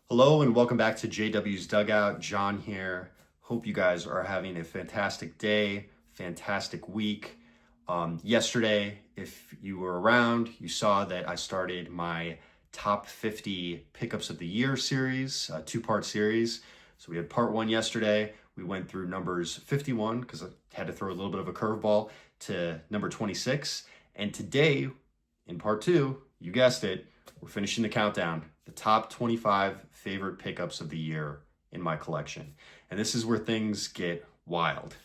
Hello and welcome back to JW's Dugout. John here. Hope you guys are having a fantastic day, fantastic week. Yesterday, if you were around, you saw that I started my top 50 pickups of the year series, a two-part series. So we had part one yesterday. We went through numbers 51 because I had to throw a little bit of a curveball to number 26. And today, in part two, you guessed it, we're finishing the countdown, the top 25 favorite pickups of the year in my collection. And this is where things get wild.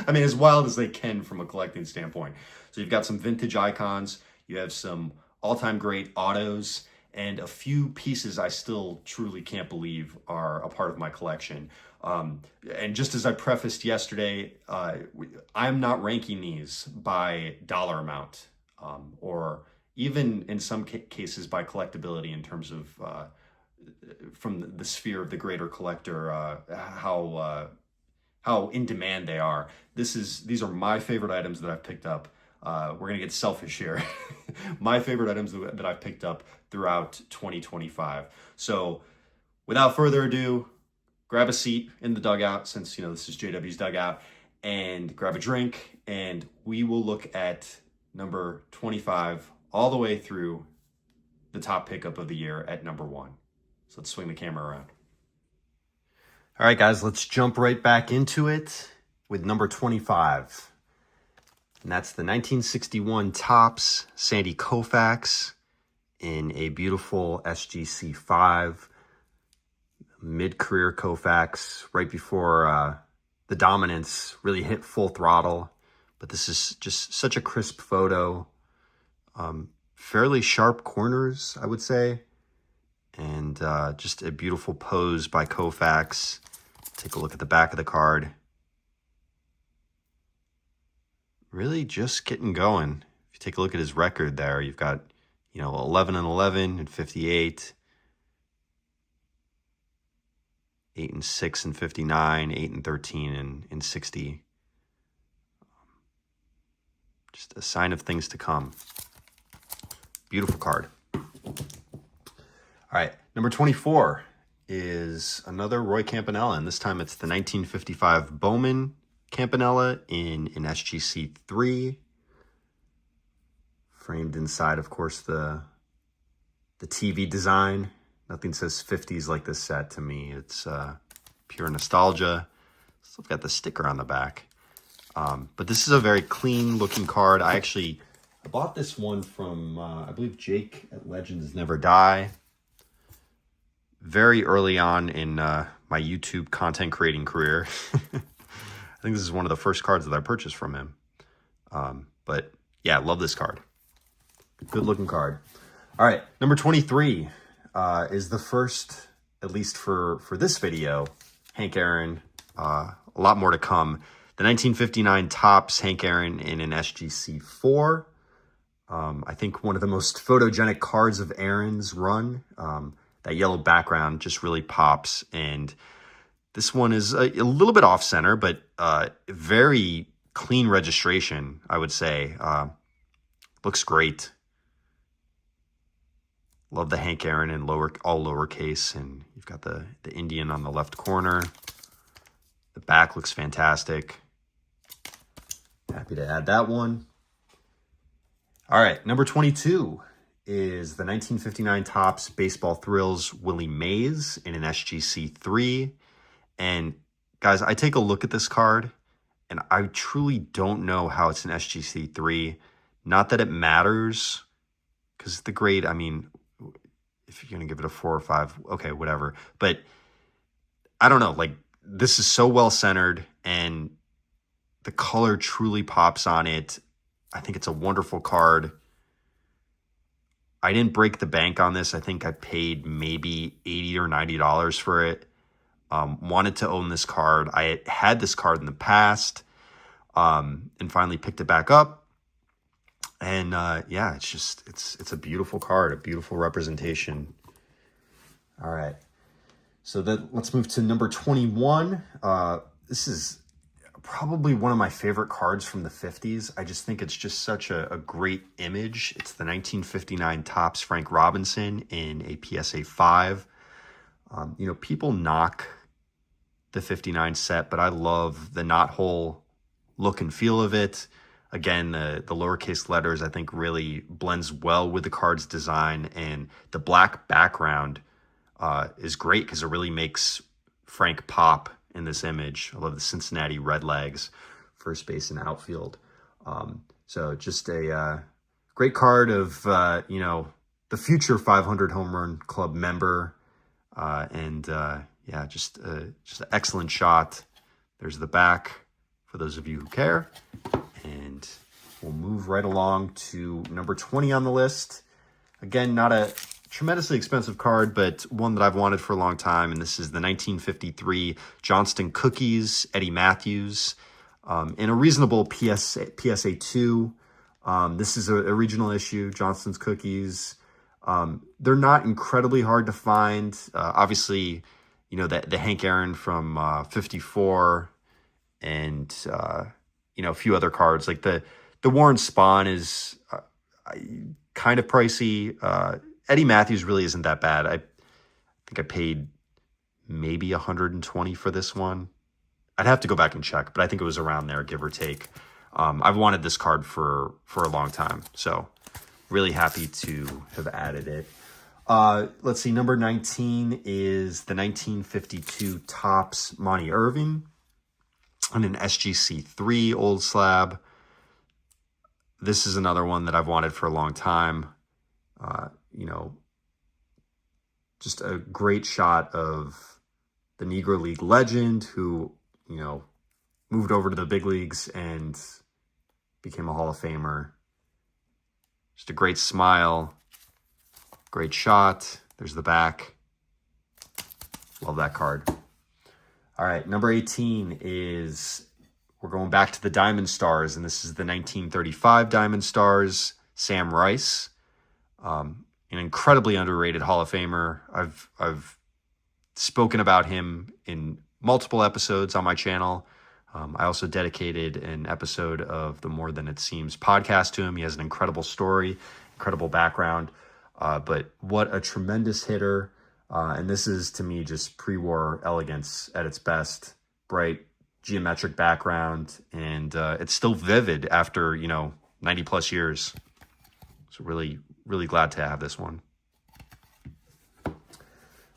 I mean, as wild as they can from a collecting standpoint. So you've got some vintage icons, you have some all-time great autos, and a few pieces I still truly can't believe are a part of my collection. And just as I prefaced yesterday, I'm not ranking these by dollar amount, or even in some cases by collectability in terms of from the sphere of the greater collector, how in demand they are. These are my favorite items that I've picked up. We're gonna get selfish here. My favorite items that I've picked up throughout 2025. So without further ado, grab a seat in the dugout, since this is JW's Dugout, and grab a drink, and we will look at number 25 all the way through the top pickup of the year at number 1. So let's swing the camera around. All right, guys, let's jump right back into it with number 25. And that's the 1961 Topps Sandy Koufax in a beautiful SGC 5. Mid-career Koufax, right before the dominance really hit full throttle. But this is just such a crisp photo. Fairly sharp corners, I would say. And just a beautiful pose by Koufax. Take a look at the back of the card. Really just getting going. If you take a look at his record there, you've got, 11 and 11 and 58. 8 and 6 and 59, 8 and 13 and 60. Just a sign of things to come. Beautiful card. All right, number 24 is another Roy Campanella, and this time it's the 1955 Bowman Campanella in an SGC 3. Framed inside, of course, the TV design. Nothing says 50s like this set to me. It's pure nostalgia. Still got the sticker on the back. But this is a very clean looking card. I bought this one from, I believe, Jake at Legends Never Die. Very early on in my YouTube content creating career. I think this is one of the first cards that I purchased from him. But yeah, love this card. Good looking card. All right, number 23 is the first, at least for this video, Hank Aaron. A lot more to come. The 1959 Topps Hank Aaron in an SGC 4. I think one of the most photogenic cards of Aaron's run. That yellow background just really pops. And this one is a little bit off center, but very clean registration, I would say. Looks great. Love the Hank Aaron in all lowercase. And you've got the Indian on the left corner. The back looks fantastic. Happy to add that one. All right, number 22 is the 1959 Topps Baseball Thrills Willie Mays in an SGC 3. And guys, I take a look at this card, and I truly don't know how it's an SGC 3. Not that it matters, because the grade, I mean, if you're going to give it a 4 or 5, okay, whatever. But I don't know, like, this is so well centered, and the color truly pops on it. I think it's a wonderful card. I didn't break the bank on this. I think I paid maybe $80 or $90 for it. Wanted to own this card. I had this card in the past, and finally picked it back up. And yeah, it's a beautiful card, a beautiful representation. All right. So let's move to number 21. This is probably one of my favorite cards from the 50s. I just think it's just such a great image. It's the 1959 Topps Frank Robinson in a PSA 5. You know, people knock the 59 set, but I love the knot hole look and feel of it. Again, the lowercase letters I think really blends well with the card's design, and the black background is great because it really makes Frank pop in this image. I love the Cincinnati Redlegs, first base and outfield. So just a great card of, you know, the future 500 home run club member. Yeah, just an excellent shot. There's the back for those of you who care. And we'll move right along to number 20 on the list. Again, not a tremendously expensive card, but one that I've wanted for a long time. And this is the 1953 Johnston Cookies, Eddie Matthews, in a reasonable PSA 2. This is a regional issue, Johnston's Cookies. They're not incredibly hard to find. Obviously, you know, the Hank Aaron from 54 and, you know, a few other cards. Like the Warren Spahn is kind of pricey. Eddie Matthews really isn't that bad. I think I paid maybe 120 for this one. I'd have to go back and check, but I think it was around there, give or take. I've wanted this card for a long time, so really happy to have added it. Let's see, number 19 is the 1952 Topps Monty Irving on an SGC3 old slab. This is another one that I've wanted for a long time. You know, just a great shot of the Negro League legend who, you know, moved over to the big leagues and became a Hall of Famer. Just a great smile, great shot. There's the back. Love that card. All right, number 18 is, we're going back to the Diamond Stars, and this is the 1935 Diamond Stars, Sam Rice. An incredibly underrated Hall of Famer. I've spoken about him in multiple episodes on my channel. I also dedicated an episode of the More Than It Seems podcast to him. He has an incredible story, incredible background, but what a tremendous hitter. And this is, to me, just pre-war elegance at its best. Bright, geometric background, and it's still vivid after, you know, 90 plus years. So really, really glad to have this one. All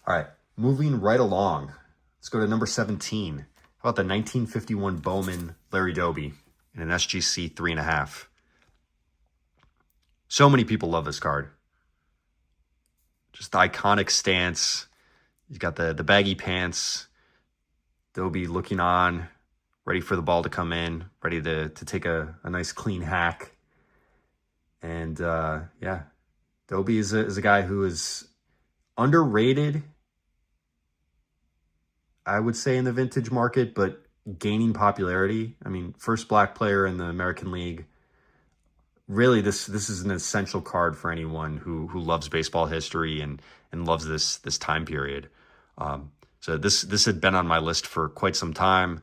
right, moving right along. Let's go to number 17. How about the 1951 Bowman Larry Doby in an SGC 3.5? So many people love this card. Just the iconic stance. You've got the baggy pants. Doby looking on, ready for the ball to come in, ready to take a nice clean hack. And yeah, Doby is a guy who is underrated, I would say, in the vintage market, but gaining popularity. I mean, first black player in the American League. Really, this is an essential card for anyone who loves baseball history and loves this time period. So this had been on my list for quite some time,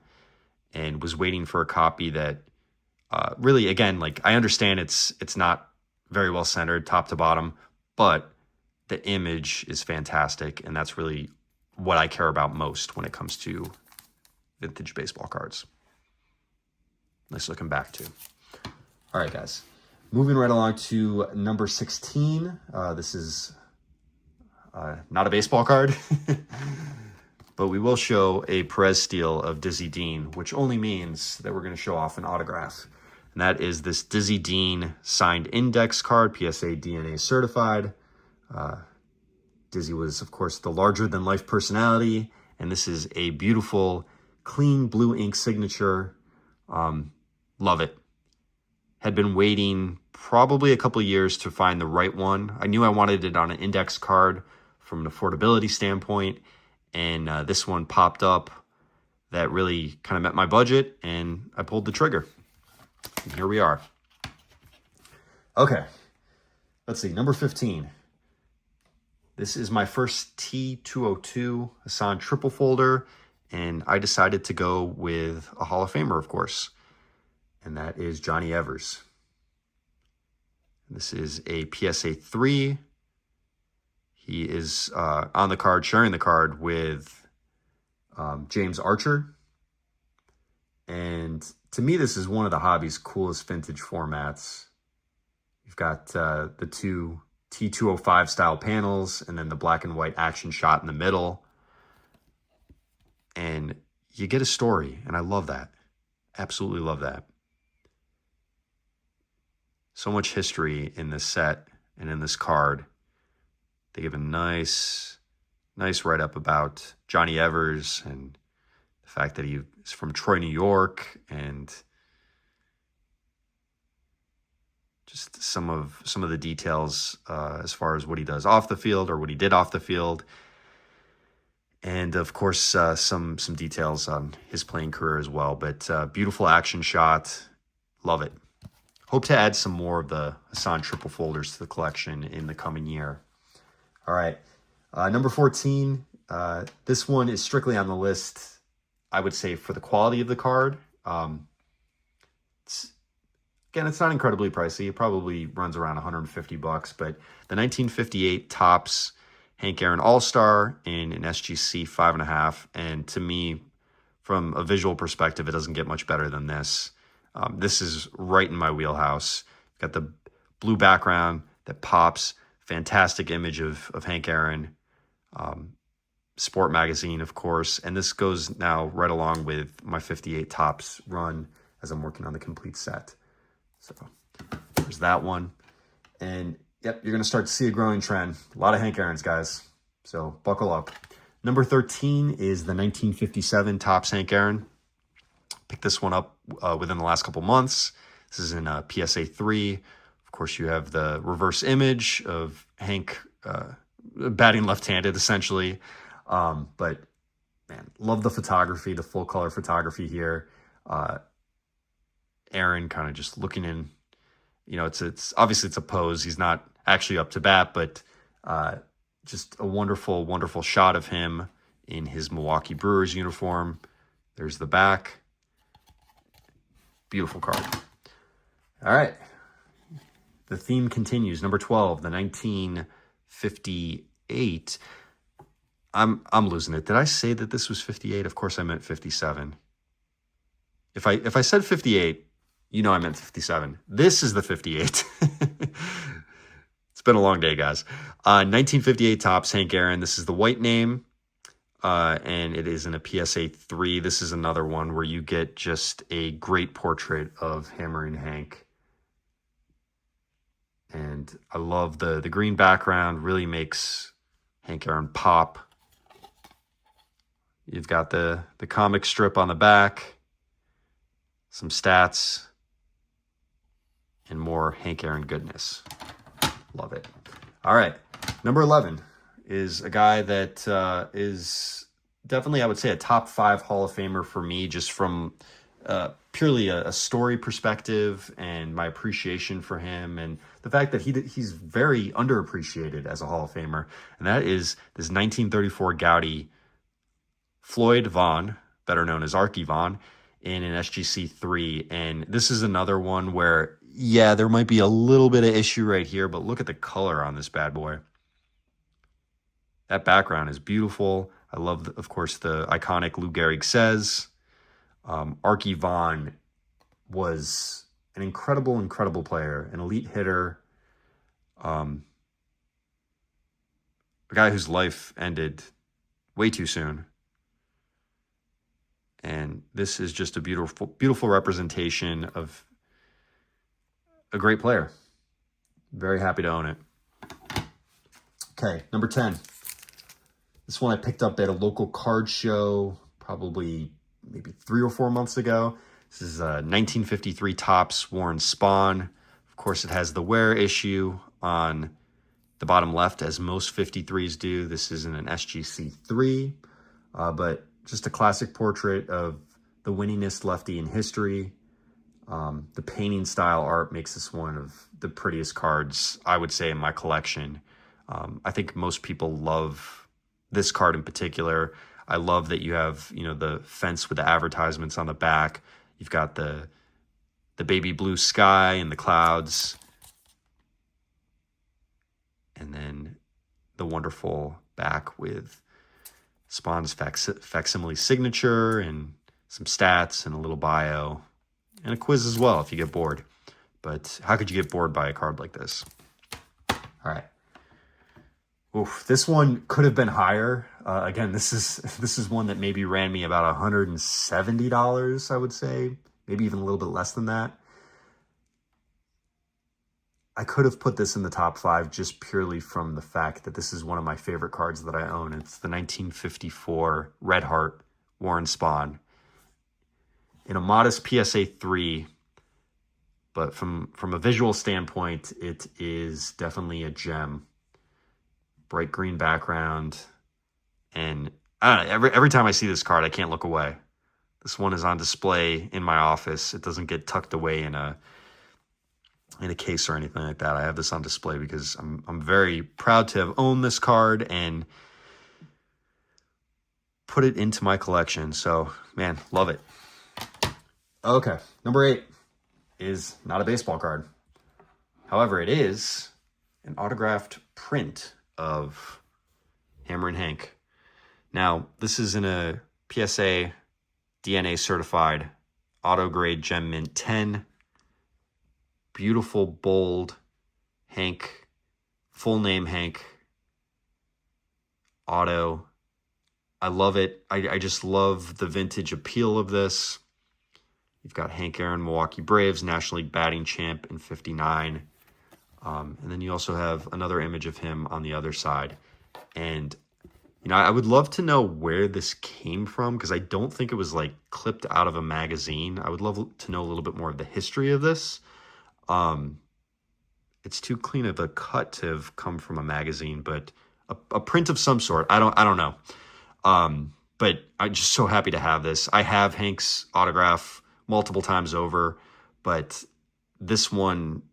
and was waiting for a copy that really, again, like, I understand it's not very well centered top to bottom, but the image is fantastic, and that's really what I care about most when it comes to vintage baseball cards. Nice looking back too. All right, guys. Moving right along to number 16. This is not a baseball card, but we will show a Perez steal of Dizzy Dean, which only means that we're going to show off an autograph. And that is this Dizzy Dean signed index card, PSA DNA certified. Dizzy was, of course, the larger-than-life personality, and this is a beautiful, clean blue ink signature. Love it. Had been waiting probably a couple years to find the right one. I knew I wanted it on an index card from an affordability standpoint, and this one popped up that really kind of met my budget, and I pulled the trigger. And here we are. Okay, let's see, number 15. This is my first T202 Hassan triple folder, and I decided to go with a Hall of Famer, of course, and that is Johnny Evers. This is a PSA 3. He is on the card, sharing the card with James Archer. And to me, this is one of the hobby's coolest vintage formats. You've got the two T205 style panels and then the black and white action shot in the middle. And you get a story, and I love that. Absolutely love that. So much history in this set and in this card. They give a nice write-up about Johnny Evers and the fact that he is from Troy, New York, and just some of the details as far as what he does off the field or what he did off the field. And of course, some details on his playing career as well. But beautiful action shot. Love it. Hope to add some more of the Hassan triple folders to the collection in the coming year. All right. Number 14. This one is strictly on the list, I would say, for the quality of the card. It's not incredibly pricey. It probably runs around $150, but the 1958 Topps Hank Aaron All-Star in an SGC 5.5. And to me, from a visual perspective, it doesn't get much better than this. This is right in my wheelhouse. Got the blue background that pops. Fantastic image of Hank Aaron. Sport magazine, of course. And this goes now right along with my 58 Topps run as I'm working on the complete set. So there's that one. And yep, you're going to start to see a growing trend. A lot of Hank Aaron's, guys. So buckle up. Number 13 is the 1957 Topps Hank Aaron. Picked this one up within the last couple months. This is in PSA 3. Of course, you have the reverse image of Hank batting left-handed, essentially. But, man, love the photography, the full-color photography here. Aaron kind of just looking in. You know, it's obviously it's a pose. He's not actually up to bat, but just a wonderful, wonderful shot of him in his Milwaukee Brewers uniform. There's the back. Beautiful card. All right. The theme continues. Number 12, the 1958. I'm losing it. Did I say that this was 58? Of course I meant 57. If I said 58, you know I meant 57. This is the 58. It's been a long day, guys. 1958 Topps Hank Aaron. This is the white name, and it is in a PSA 3. This is another one where you get just a great portrait of Hammering Hank. And I love the green background. Really makes Hank Aaron pop. You've got the comic strip on the back, some stats, and more Hank Aaron goodness. Love it. All right. Number 11 is a guy that is definitely, I would say, a top 5 Hall of Famer for me, just from purely a story perspective and my appreciation for him and the fact that he's very underappreciated as a Hall of Famer. And that is this 1934 Gaudy Floyd Vaughn, better known as Arky Vaughn, in an SGC 3. And this is another one where, yeah, there might be a little bit of issue right here, but look at the color on this bad boy. That background is beautiful. I love, of course, the iconic Lou Gehrig says. Arky Vaughn was an incredible, incredible player, an elite hitter, a guy whose life ended way too soon. And this is just a beautiful, beautiful representation of a great player. Very happy to own it. Okay, number 10. This one I picked up at a local card show probably maybe 3 or 4 months ago. This is a 1953 Topps Warren Spahn. Of course, it has the wear issue on the bottom left, as most 53s do. This isn't an SGC 3, but just a classic portrait of the winningest lefty in history. The painting style art makes this one of the prettiest cards, I would say, in my collection. I think most people love this card in particular. I love that you have, you know, the fence with the advertisements on the back. You've got the baby blue sky and the clouds. And then the wonderful back with Spawn's facsimile signature and some stats and a little bio and a quiz as well if you get bored. But how could you get bored by a card like this? All right. Oof, this one could have been higher. Again, this is one that maybe ran me about $170, I would say. Maybe even a little bit less than that. I could have put this in the top 5 just purely from the fact that this is one of my favorite cards that I own. It's the 1954 Red Heart Warren Spahn. In a modest PSA 3, but from a visual standpoint, it is definitely a gem. Bright green background, and I don't know, every time I see this card, I can't look away. This one is on display in my office. It doesn't get tucked away in a case or anything like that. I have this on display because I'm very proud to have owned this card and put it into my collection. So, man, love it. Okay, number 8 is not a baseball card. However, it is an autographed print of Hammer and Hank. Now, this is in a PSA DNA certified auto grade gem mint 10. Beautiful, bold Hank, full name Hank, auto. I love it. I just love the vintage appeal of this. You've got Hank Aaron, Milwaukee Braves, National League batting champ in 59. And then you also have another image of him on the other side. And, you know, I would love to know where this came from because I don't think it was like clipped out of a magazine. I would love to know a little bit more of the history of this. It's too clean of a cut to have come from a magazine, but a print of some sort. I don't know. But I'm just so happy to have this. I have Hank's autograph multiple times over, but this one,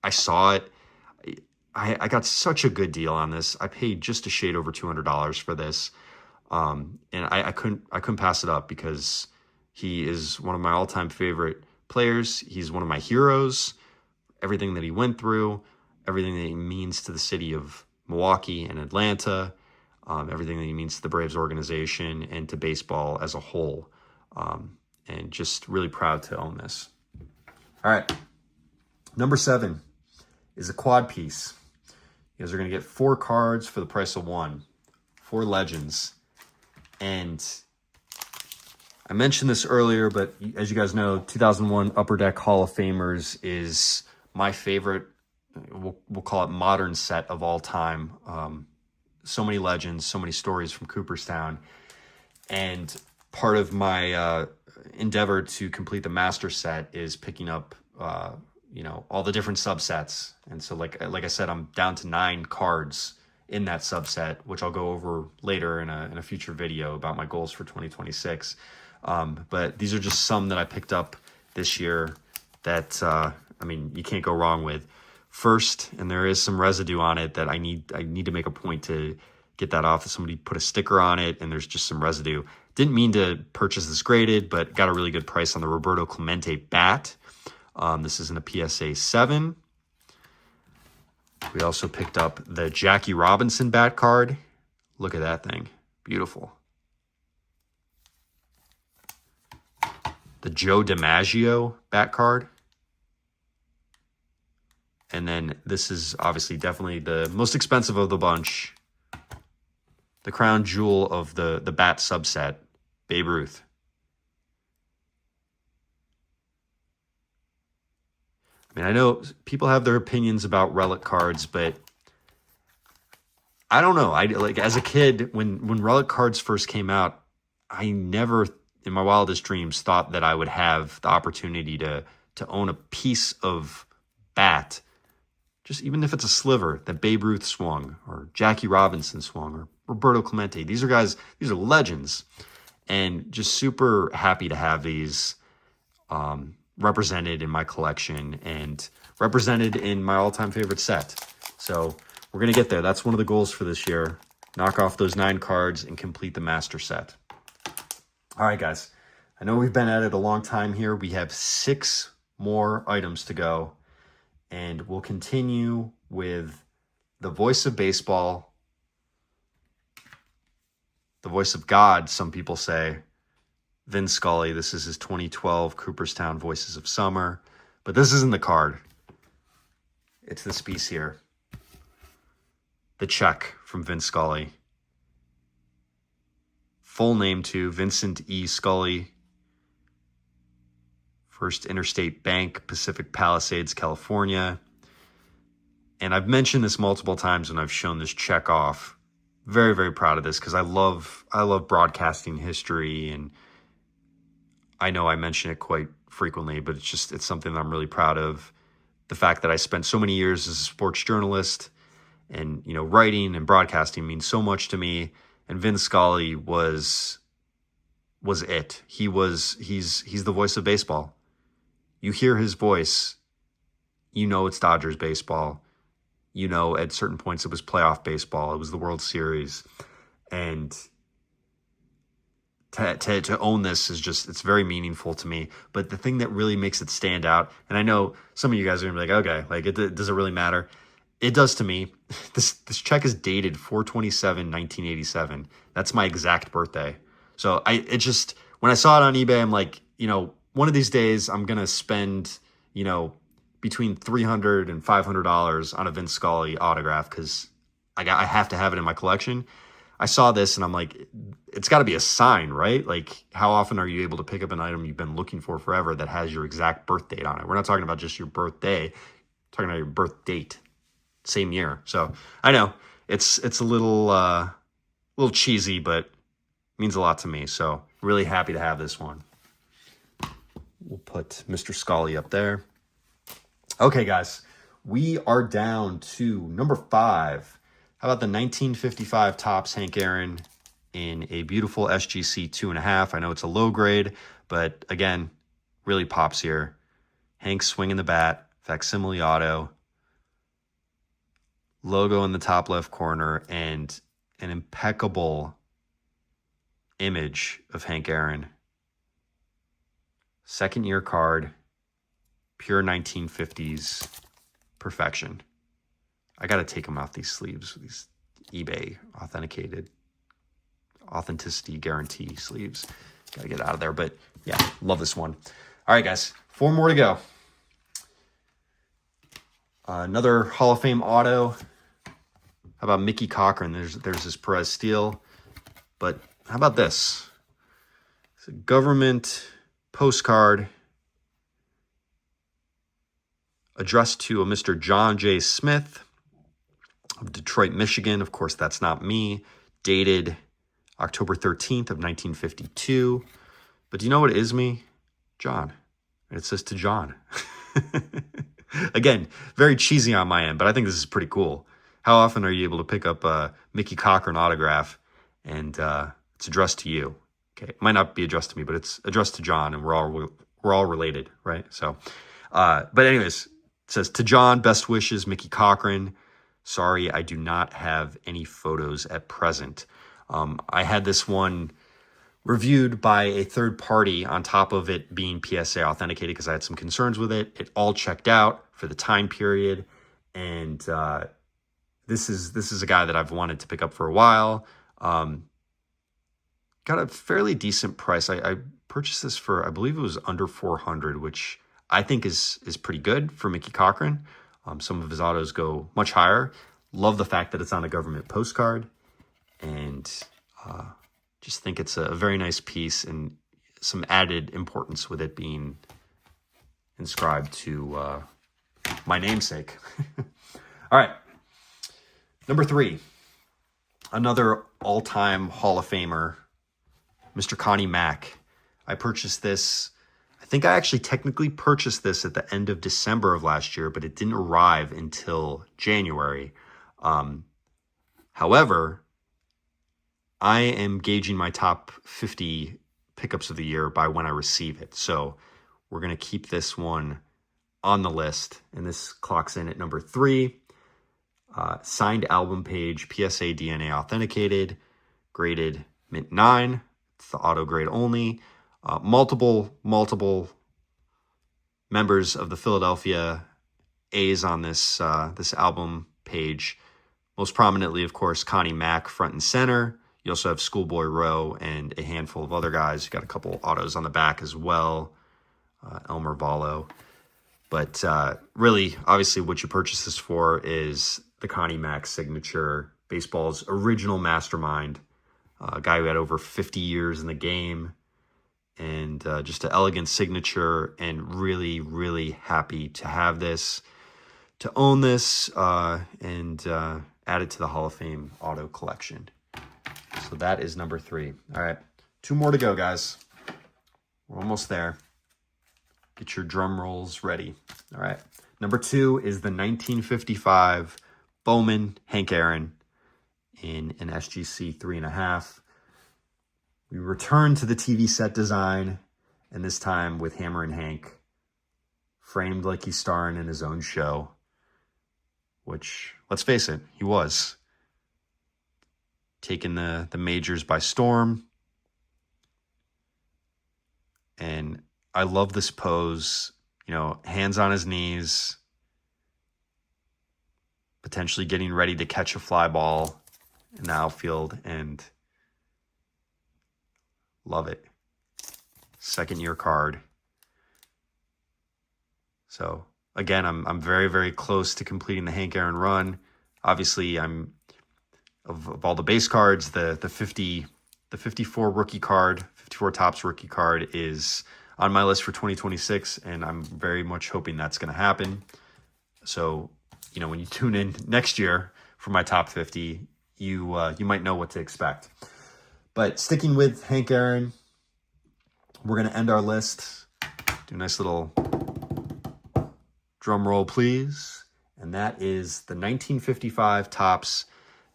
I saw it. I got such a good deal on this. I paid just a shade over $200 for this. And I couldn't pass it up because he is one of my all-time favorite players. He's one of my heroes. Everything that he went through, everything that he means to the city of Milwaukee and Atlanta, everything that he means to the Braves organization and to baseball as a whole. And just really proud to own this. All right. Number 7 is a quad piece. You guys are going to get 4 cards for the price of 1. 4 legends. And I mentioned this earlier, but as you guys know, 2001 Upper Deck Hall of Famers is my favorite, we'll call it modern set of all time. So many legends, so many stories from Cooperstown. And part of my endeavor to complete the master set is picking up all the different subsets. And so like I said, I'm down to 9 cards in that subset, which I'll go over later in a future video about my goals for 2026. But these are just some that I picked up this year that, you can't go wrong with. First, and there is some residue on it that I need to make a point to get that off. Somebody put a sticker on it and there's just some residue. Didn't mean to purchase this graded, but got a really good price on the Roberto Clemente bat. This is in a PSA 7. We also picked up the Jackie Robinson bat card. Look at that thing. Beautiful. The Joe DiMaggio bat card. And then this is obviously definitely the most expensive of the bunch. The crown jewel of the bat subset, Babe Ruth. I know people have their opinions about relic cards, but I don't know. As a kid, when relic cards first came out, I never in my wildest dreams thought that I would have the opportunity to own a piece of bat, just even if it's a sliver that Babe Ruth swung or Jackie Robinson swung or Roberto Clemente. These are legends, and just super happy to have these represented in my collection and represented in my all-time favorite set. So we're going to get there. That's one of the goals for this year. Knock off those 9 cards and complete the master set. All right, guys. I know we've been at it a long time here. We have 6 more items to go, and we'll continue with the voice of baseball, the voice of God, some people say, Vin Scully. This is his 2012 Cooperstown Voices of Summer. But this isn't the card. It's this piece here. The check from Vin Scully. Full name to Vincent E. Scully, First Interstate Bank, Pacific Palisades, California. And I've mentioned this multiple times when I've shown this check off. Very, very proud of this because I love broadcasting history, and I know I mention it quite frequently, but it's something that I'm really proud of. The fact that I spent so many years as a sports journalist, and writing and broadcasting means so much to me. And Vin Scully was it. He's the voice of baseball. You hear his voice, it's Dodgers baseball. At certain points it was playoff baseball. It was the World Series. And to own this is it's very meaningful to me. But the thing that really makes it stand out, and I know some of you guys are going to be like, okay, like does it really matter? It does to me. This check is dated 4/27/1987. That's my exact birthday. So when I saw it on eBay, I'm like, one of these days I'm going to spend, between $300 and $500 on a Vin Scully autograph because I have to have it in my collection. I saw this and I'm like, it's got to be a sign, right? Like, how often are you able to pick up an item you've been looking for forever that has your exact birth date on it? We're not talking about just your birthday, we're talking about your birth date, same year. So I know it's a little cheesy, but means a lot to me. So really happy to have this one. We'll put Mr. Scully up there. Okay, guys, we are down to number 5. How about the 1955 Topps Hank Aaron in a beautiful SGC 2.5? I know it's a low grade, but again, really pops here. Hank swinging the bat, facsimile auto, logo in the top left corner, and an impeccable image of Hank Aaron. Second year card, pure 1950s perfection. I got to take them off these sleeves, these eBay authenticated authenticity guarantee sleeves. Got to get out of there, but yeah, love this one. All right, guys, 4 more to go. Another Hall of Fame auto. How about Mickey Cochran? There's this Perez Steel, but how about this? It's a government postcard addressed to a Mr. John J. Smith of Detroit, Michigan. Of course, that's not me. Dated October 13th of 1952. But do you know what is me? John. And it says to John. Again, very cheesy on my end, but I think this is pretty cool. How often are you able to pick up a Mickey Cochran autograph and it's addressed to you? Okay, it might not be addressed to me, but it's addressed to John, and we're all related, right? So, but anyways, it says, to John, best wishes, Mickey Cochran. Sorry, I do not have any photos at present. I had this one reviewed by a third party on top of it being PSA authenticated because I had some concerns with it. It all checked out for the time period, and this is a guy that I've wanted to pick up for a while. Got a fairly decent price. I purchased this for, I believe it was under $400, which I think is pretty good for Mickey Cochran. Some of his autos go much higher. Love the fact that it's on a government postcard, and just think it's a very nice piece and some added importance with it being inscribed to my namesake. All right, number 3, another all-time Hall of Famer, Mr. Connie Mack. I purchased this. I think I actually technically purchased this at the end of December of last year, but it didn't arrive until January. However, I am gauging my top 50 pickups of the year by when I receive it. So we're going to keep this one on the list, and this clocks in at number 3. Signed album page, PSA DNA authenticated, graded mint 9. It's the auto grade only. Multiple members of the Philadelphia A's on this album page. Most prominently, of course, Connie Mack front and center. You also have Schoolboy Rowe and a handful of other guys. You got a couple autos on the back as well. Elmer Vallo. But really, obviously, what you purchase this for is the Connie Mack signature, baseball's original mastermind, a guy who had over 50 years in the game, and just an elegant signature, and really, really happy to have this, to own this, and add it to the Hall of Fame auto collection. So that is number 3. All right, 2 more to go, guys. We're almost there. Get your drum rolls ready. All right. Number 2 is the 1955 Bowman Hank Aaron in an SGC 3.5. We return to the TV set design, and this time with Hammer and Hank, framed like he's starring in his own show, which, let's face it, he was. Taking the majors by storm. And I love this pose, hands on his knees, potentially getting ready to catch a fly ball in the outfield, and love it. Second year card. So again, I'm very, very close to completing the Hank Aaron run. Obviously, I'm of all the base cards, the 54 rookie card, 54 Topps rookie card is on my list for 2026, and I'm very much hoping that's going to happen. So, when you tune in next year for my top 50, you might know what to expect. But sticking with Hank Aaron, we're going to end our list. Do a nice little drum roll, please. And that is the 1955 Topps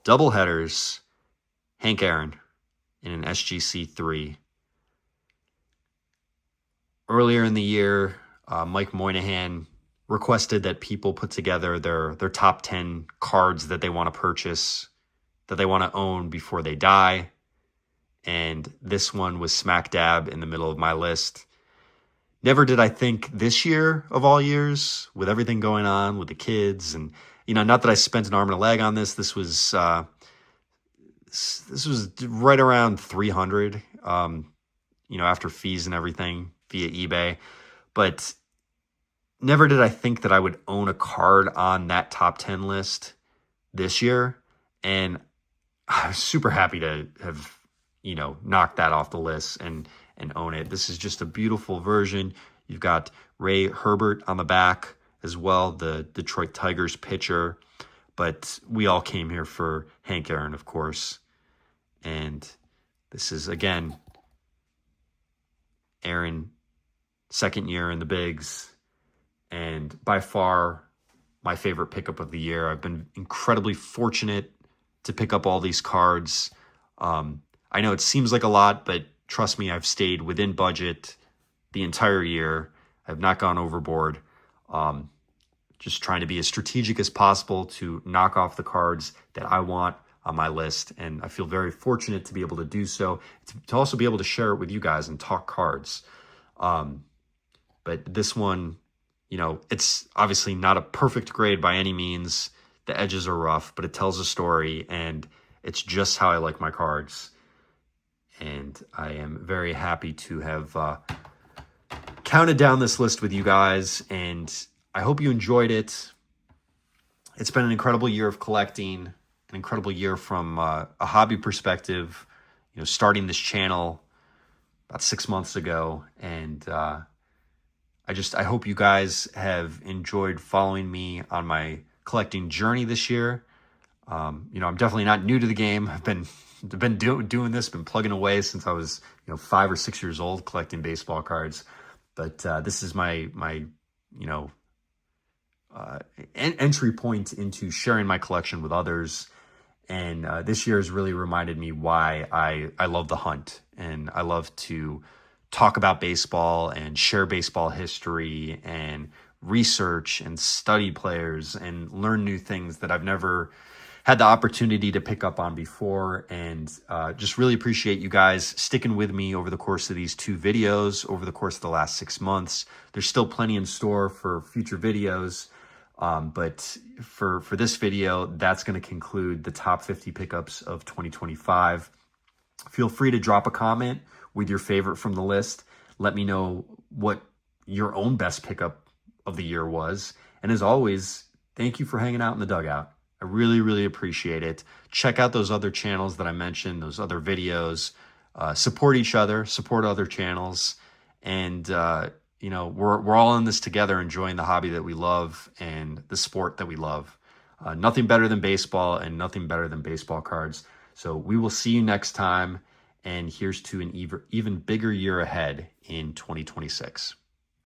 doubleheaders Hank Aaron in an SGC 3. Earlier in the year, Mike Moynihan requested that people put together their top 10 cards that they want to purchase, that they want to own before they die. And this one was smack dab in the middle of my list. Never did I think this year of all years, with everything going on with the kids, and not that I spent an arm and a leg on this. This was right around 300, after fees and everything via eBay. But never did I think that I would own a card on that top 10 list this year. And I was super happy to have, knocked that off the list and own it. This is just a beautiful version. You've got Ray Herbert on the back as well, the Detroit Tigers pitcher. But we all came here for Hank Aaron, of course. And this is, again, Aaron, second year in the bigs, and by far my favorite pickup of the year. I've been incredibly fortunate to pick up all these cards. I know it seems like a lot, but trust me, I've stayed within budget the entire year. I've not gone overboard. Just trying to be as strategic as possible to knock off the cards that I want on my list. And I feel very fortunate to be able to do so, to also be able to share it with you guys and talk cards. But this one, it's obviously not a perfect grade by any means. The edges are rough, but it tells a story, and it's just how I like my cards. And I am very happy to have counted down this list with you guys, and I hope you enjoyed it. It's been an incredible year of collecting, an incredible year from a hobby perspective, starting this channel about 6 months ago. And I hope you guys have enjoyed following me on my collecting journey this year. I'm definitely not new to the game. I've been doing this, been plugging away since I was 5 or 6 years old, collecting baseball cards. But this is my entry point into sharing my collection with others. And this year has really reminded me why I love the hunt, and I love to talk about baseball and share baseball history and research and study players and learn new things that I've never had the opportunity to pick up on before. And just really appreciate you guys sticking with me over the course of these 2 videos, over the course of the last 6 months. There's still plenty in store for future videos. But for this video, that's going to conclude the top 50 pickups of 2025. Feel free to drop a comment with your favorite from the list. Let me know what your own best pickup of the year was. And as always, thank you for hanging out in the dugout. I really, really appreciate it. Check out those other channels that I mentioned, those other videos. Support each other, support other channels. And, we're all in this together, enjoying the hobby that we love and the sport that we love. Nothing better than baseball and nothing better than baseball cards. So we will see you next time. And here's to an even bigger year ahead in 2026.